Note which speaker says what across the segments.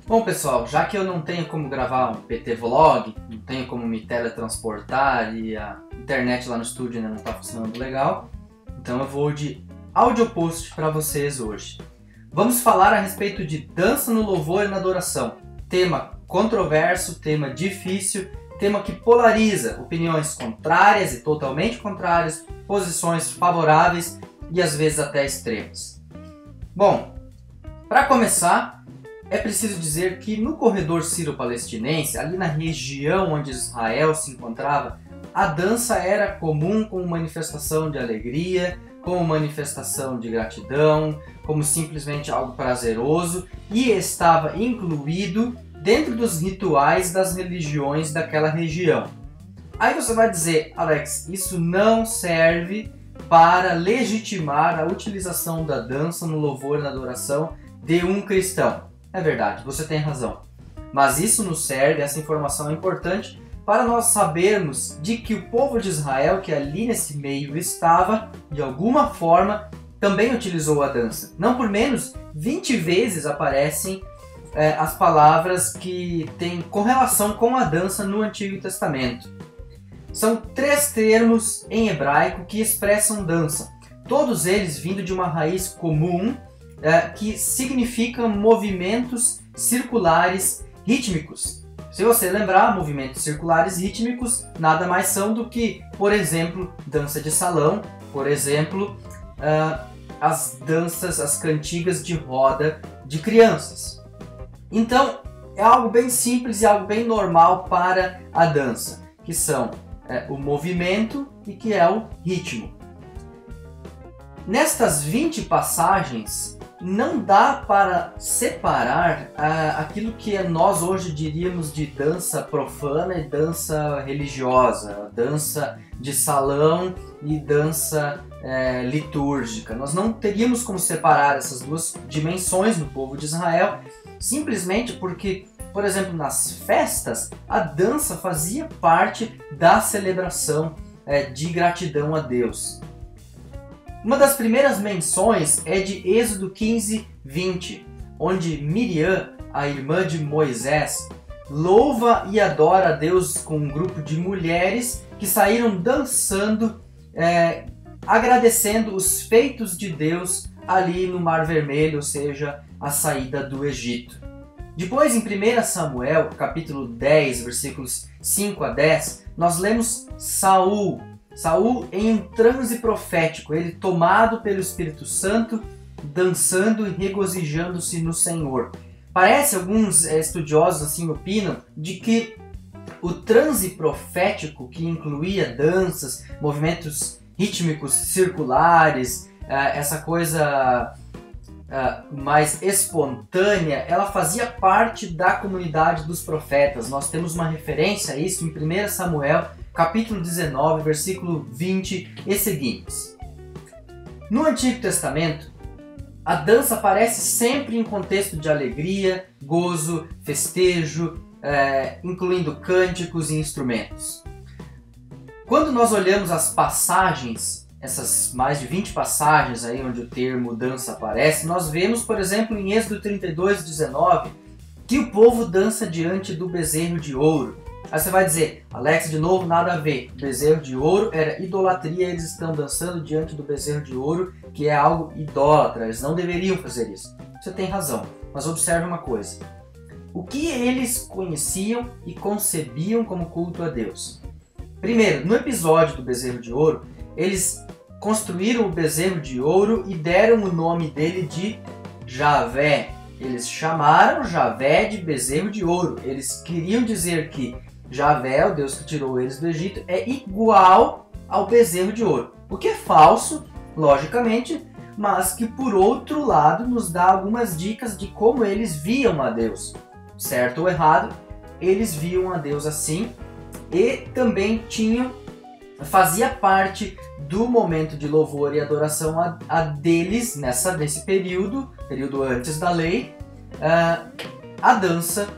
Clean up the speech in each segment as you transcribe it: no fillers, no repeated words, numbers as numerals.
Speaker 1: Bom, pessoal, já que eu não tenho como gravar um PT Vlog, não tenho como me teletransportar e a internet lá no estúdio ainda não está funcionando legal, então eu vou de audio post para vocês hoje. Vamos falar a respeito de dança no louvor e na adoração. Tema controverso, tema difícil, tema que polariza opiniões contrárias e totalmente contrárias, posições favoráveis e às vezes até extremas. Bom, para começar, é preciso dizer que no corredor sírio-palestinense, ali na região onde Israel se encontrava, a dança era comum como manifestação de alegria, como manifestação de gratidão, como simplesmente algo prazeroso e estava incluído dentro dos rituais das religiões daquela região. Aí você vai dizer, Alex, isso não serve para legitimar a utilização da dança no louvor e na adoração de um cristão. É verdade, você tem razão. Mas isso nos serve, essa informação é importante, para nós sabermos de que o povo de Israel, que ali nesse meio estava, de alguma forma, também utilizou a dança. Não por menos, 20 vezes aparecem as palavras que têm correlação com a dança no Antigo Testamento. São 3 termos em hebraico que expressam dança, todos eles vindo de uma raiz comum que significam movimentos circulares rítmicos. Se você lembrar, movimentos circulares rítmicos nada mais são do que, por exemplo, dança de salão, por exemplo, as danças, as cantigas de roda de crianças. Então, é algo bem simples e algo bem normal para a dança, que são o movimento e que é o ritmo. Nestas 20 passagens, não dá para separar aquilo que nós hoje diríamos de dança profana e dança religiosa, dança de salão e dança litúrgica. Nós não teríamos como separar essas duas dimensões no povo de Israel, simplesmente porque, por exemplo, nas festas, a dança fazia parte da celebração de gratidão a Deus. Uma das primeiras menções é de Êxodo 15, 20, onde Miriam, a irmã de Moisés, louva e adora a Deus com um grupo de mulheres que saíram dançando, agradecendo os feitos de Deus ali no Mar Vermelho, ou seja, a saída do Egito. Depois, em 1 Samuel, capítulo 10, versículos 5 a 10, nós lemos Saul em um transe profético, ele tomado pelo Espírito Santo, dançando e regozijando-se no Senhor. Parece, alguns estudiosos assim opinam, de que o transe profético, que incluía danças, movimentos rítmicos circulares, essa coisa mais espontânea, ela fazia parte da comunidade dos profetas. Nós temos uma referência a isso em 1 Samuel, capítulo 19, versículo 20 e seguintes. No Antigo Testamento, a dança aparece sempre em contexto de alegria, gozo, festejo, incluindo cânticos e instrumentos. Quando nós olhamos as passagens, essas mais de 20 passagens aí onde o termo dança aparece, nós vemos, por exemplo, em Êxodo 32, 19, que o povo dança diante do bezerro de ouro. Aí você vai dizer, Alex, de novo, nada a ver. O bezerro de ouro era idolatria, eles estão dançando diante do bezerro de ouro, que é algo idólatra, eles não deveriam fazer isso. Você tem razão, mas observe uma coisa. O que eles conheciam e concebiam como culto a Deus? Primeiro, no episódio do bezerro de ouro, eles construíram o bezerro de ouro e deram o nome dele de Javé. Eles chamaram Javé de bezerro de ouro. Eles queriam dizer que Javé, o Deus que tirou eles do Egito, é igual ao bezerro de ouro. O que é falso, logicamente, mas que por outro lado nos dá algumas dicas de como eles viam a Deus. Certo ou errado, eles viam a Deus assim e também fazia parte do momento de louvor e adoração a deles nesse período antes da lei, a dança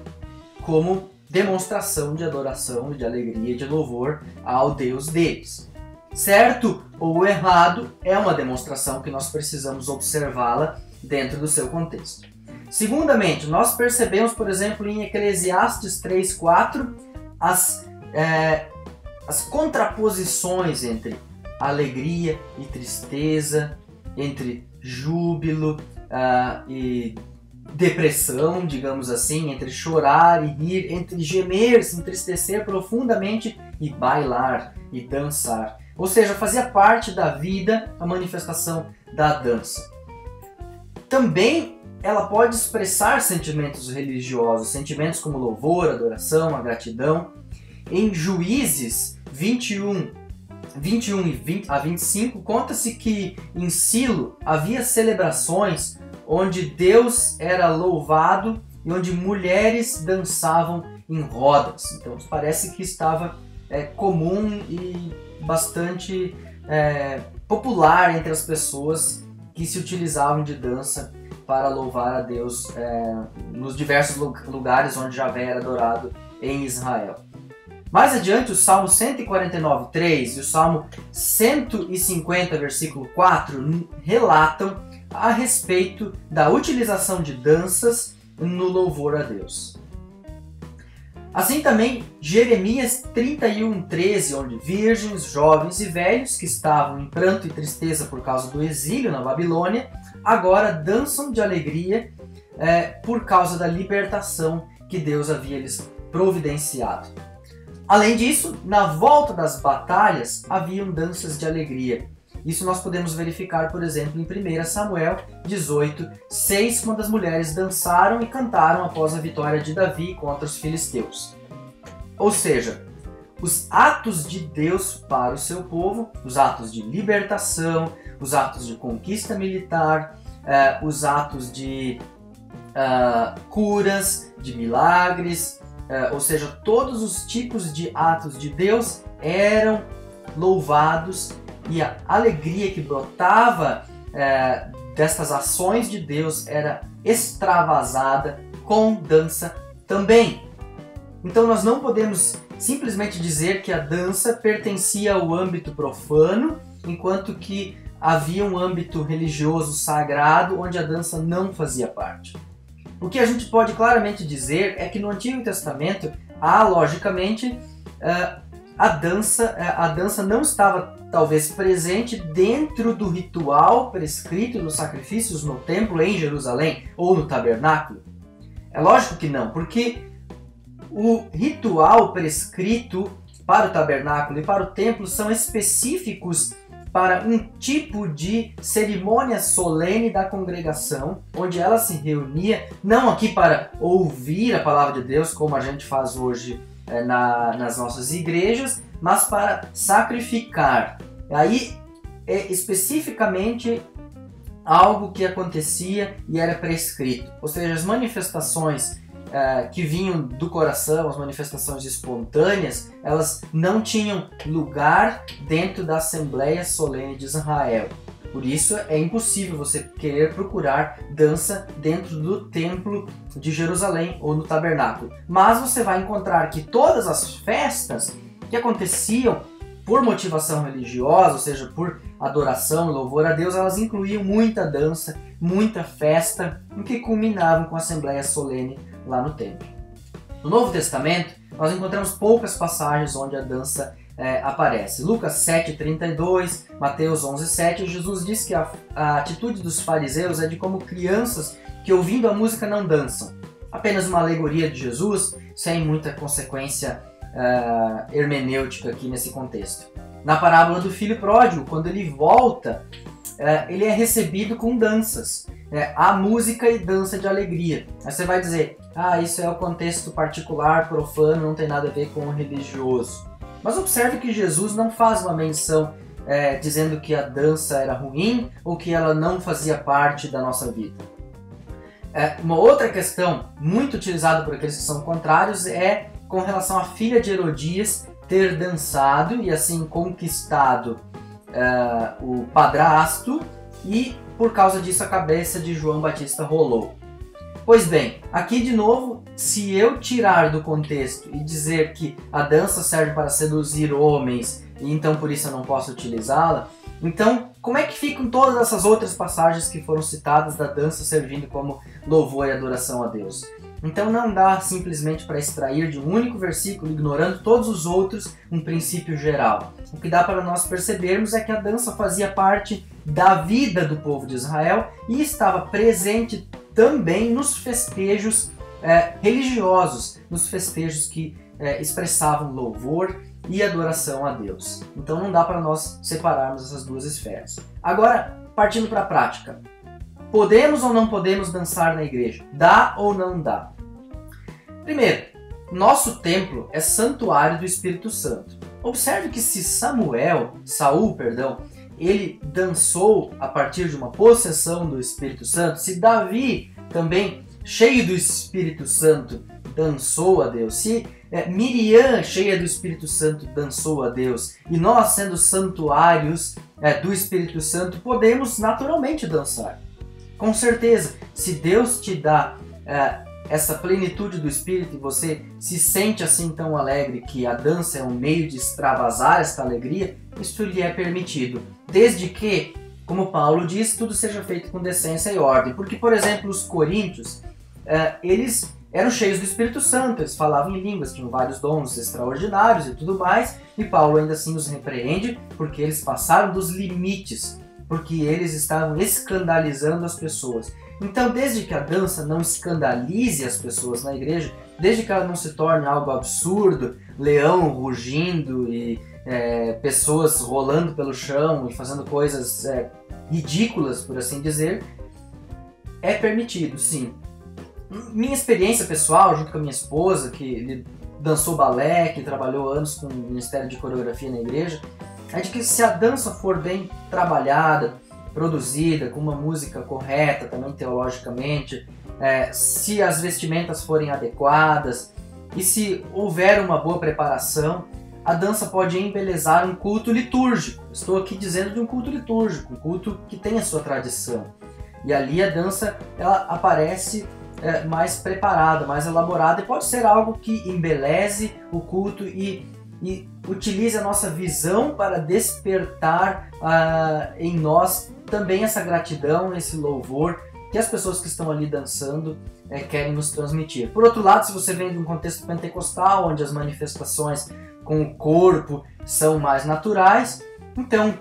Speaker 1: como demonstração de adoração, de alegria e de louvor ao Deus deles. Certo ou errado, é uma demonstração que nós precisamos observá-la dentro do seu contexto. Segundamente, nós percebemos, por exemplo, em Eclesiastes 3:4, as contraposições entre alegria e tristeza, entre júbilo e depressão, digamos assim, entre chorar e rir, entre gemer, se entristecer profundamente e bailar e dançar. Ou seja, fazia parte da vida a manifestação da dança. Também ela pode expressar sentimentos religiosos, sentimentos como louvor, adoração, a gratidão. Em Juízes 21 a 25, conta-se que em Silo havia celebrações onde Deus era louvado e onde mulheres dançavam em rodas. Então parece que estava comum e bastante popular entre as pessoas que se utilizavam de dança para louvar a Deus nos diversos lugares onde Javé era adorado em Israel. Mais adiante, o Salmo 149:3 e o Salmo 150, versículo 4, relatam a respeito da utilização de danças no louvor a Deus. Assim também, Jeremias 31:13, onde virgens, jovens e velhos que estavam em pranto e tristeza por causa do exílio na Babilônia, agora dançam de alegria por causa da libertação que Deus havia lhes providenciado. Além disso, na volta das batalhas haviam danças de alegria. Isso nós podemos verificar, por exemplo, em 1 Samuel 18:6, quando as mulheres dançaram e cantaram após a vitória de Davi contra os filisteus. Ou seja, os atos de Deus para o seu povo, os atos de libertação, os atos de conquista militar, os atos de curas, de milagres, ou seja, todos os tipos de atos de Deus eram louvados e a alegria que brotava destas ações de Deus era extravasada com dança também. Então nós não podemos simplesmente dizer que a dança pertencia ao âmbito profano, enquanto que havia um âmbito religioso sagrado onde a dança não fazia parte. O que a gente pode claramente dizer é que no Antigo Testamento há, logicamente, a dança não estava talvez presente dentro do ritual prescrito dos sacrifícios no templo em Jerusalém ou no tabernáculo. É lógico que não, porque o ritual prescrito para o tabernáculo e para o templo são específicos para um tipo de cerimônia solene da congregação, onde ela se reunia, não aqui para ouvir a palavra de Deus, como a gente faz hoje nas nossas igrejas, mas para sacrificar. Aí é especificamente algo que acontecia e era prescrito, ou seja, as manifestações que vinham do coração, as manifestações espontâneas, elas não tinham lugar dentro da Assembleia Solene de Israel. Por isso é impossível você querer procurar dança dentro do templo de Jerusalém ou no tabernáculo. Mas você vai encontrar que todas as festas que aconteciam por motivação religiosa, ou seja, por adoração e louvor a Deus, elas incluíam muita dança, muita festa, o que culminavam com a Assembleia Solene lá no templo. No Novo Testamento, nós encontramos poucas passagens onde a dança aparece. Lucas 7:32, Mateus 11:7, Jesus diz que a atitude dos fariseus é de como crianças que ouvindo a música não dançam. Apenas uma alegoria de Jesus, sem muita consequência hermenêutica aqui nesse contexto. Na parábola do filho pródigo, quando ele volta, ele é recebido com danças. Há música e dança de alegria. Aí você vai dizer, isso é o contexto particular, profano, não tem nada a ver com o religioso. Mas observe que Jesus não faz uma menção dizendo que a dança era ruim ou que ela não fazia parte da nossa vida. Uma outra questão muito utilizada por aqueles que são contrários é com relação à filha de Herodias ter dançado e assim conquistado o padrasto, e por causa disso a cabeça de João Batista rolou. Pois bem, aqui de novo, se eu tirar do contexto e dizer que a dança serve para seduzir homens e então por isso eu não posso utilizá-la, Então, como é que ficam todas essas outras passagens que foram citadas da dança servindo como louvor e adoração a Deus? Então não dá simplesmente para extrair de um único versículo, ignorando todos os outros, um princípio geral. O que dá para nós percebermos é que a dança fazia parte da vida do povo de Israel e estava presente também nos festejos religiosos, nos festejos que expressavam louvor e adoração a Deus. Então não dá para nós separarmos essas duas esferas. Agora, partindo para a prática. Podemos ou não podemos dançar na igreja? Dá ou não dá? Primeiro, nosso templo é santuário do Espírito Santo. Observe que se Saul, ele dançou a partir de uma possessão do Espírito Santo, se Davi também, cheio do Espírito Santo, dançou a Deus, se Miriam, cheia do Espírito Santo, dançou a Deus, e nós, sendo santuários do Espírito Santo, podemos naturalmente dançar. Com certeza, se Deus te dá essa plenitude do Espírito e você se sente assim tão alegre que a dança é um meio de extravasar esta alegria, isso lhe é permitido. Desde que, como Paulo diz, tudo seja feito com decência e ordem. Porque, por exemplo, os coríntios, eles eram cheios do Espírito Santo, eles falavam em línguas, tinham vários dons extraordinários e tudo mais, e Paulo ainda assim os repreende porque eles passaram dos limites, porque eles estavam escandalizando as pessoas. Então, desde que a dança não escandalize as pessoas na igreja, desde que ela não se torne algo absurdo, leão rugindo e pessoas rolando pelo chão e fazendo coisas ridículas, por assim dizer, é permitido, sim. Minha experiência pessoal, junto com a minha esposa, que dançou balé, que trabalhou anos com o Ministério de Coreografia na igreja, é de que se a dança for bem trabalhada, produzida, com uma música correta, também teologicamente, se as vestimentas forem adequadas e se houver uma boa preparação, a dança pode embelezar um culto litúrgico. Estou aqui dizendo de um culto litúrgico, um culto que tem a sua tradição. E ali a dança ela aparece mais preparada, mais elaborada, e pode ser algo que embeleze o culto e utilize a nossa visão para despertar em nós também essa gratidão, esse louvor que as pessoas que estão ali dançando querem nos transmitir. Por outro lado, se você vem de um contexto pentecostal, onde as manifestações com o corpo são mais naturais, então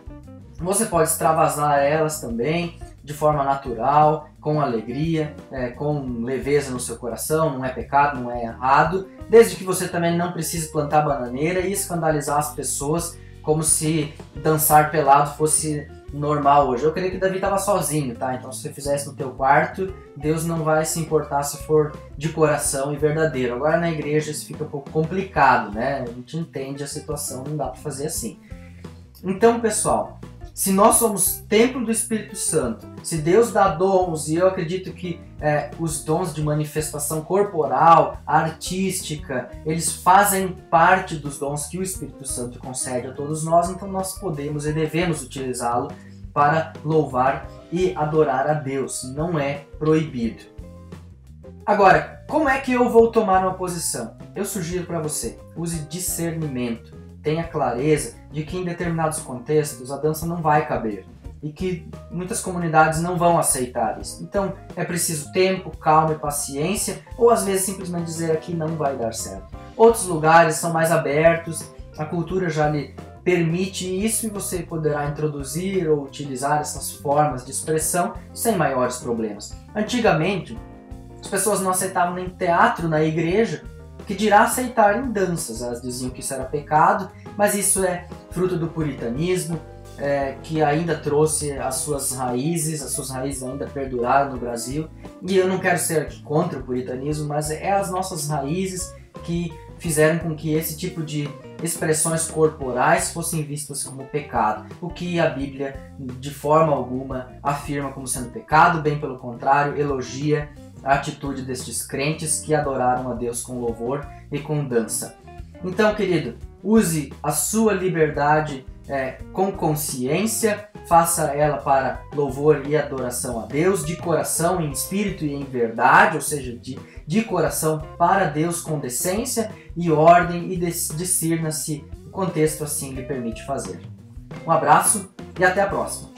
Speaker 1: você pode extravasar elas também de forma natural, com alegria, com leveza no seu coração, não é pecado, não é errado, desde que você também não precise plantar bananeira e escandalizar as pessoas como se dançar pelado fosse normal hoje. Eu creio que Davi estava sozinho, tá? Então se você fizesse no teu quarto, Deus não vai se importar se for de coração e verdadeiro. Agora na igreja isso fica um pouco complicado, né? A gente entende a situação, não dá para fazer assim. Então, pessoal, se nós somos templo do Espírito Santo, se Deus dá dons, e eu acredito que os dons de manifestação corporal, artística, eles fazem parte dos dons que o Espírito Santo concede a todos nós, então nós podemos e devemos utilizá-lo para louvar e adorar a Deus, não é proibido. Agora, como é que eu vou tomar uma posição? Eu sugiro para você, use discernimento. Tenha clareza de que em determinados contextos a dança não vai caber e que muitas comunidades não vão aceitar isso. Então é preciso tempo, calma e paciência, ou às vezes simplesmente dizer aqui não vai dar certo. Outros lugares são mais abertos, a cultura já lhe permite isso e você poderá introduzir ou utilizar essas formas de expressão sem maiores problemas. Antigamente, as pessoas não aceitavam nem teatro na igreja, que dirá aceitar em danças. Elas diziam que isso era pecado, mas isso é fruto do puritanismo, que ainda trouxe as suas raízes ainda perduraram no Brasil. E eu não quero ser aqui contra o puritanismo, mas é as nossas raízes que fizeram com que esse tipo de expressões corporais fossem vistas como pecado, o que a Bíblia de forma alguma afirma como sendo pecado, bem pelo contrário, elogia a atitude destes crentes que adoraram a Deus com louvor e com dança. Então, querido, use a sua liberdade com consciência, faça ela para louvor e adoração a Deus, de coração, em espírito e em verdade, ou seja, de coração para Deus com decência e ordem, e discirna se o contexto assim lhe permite fazer. Um abraço e até a próxima.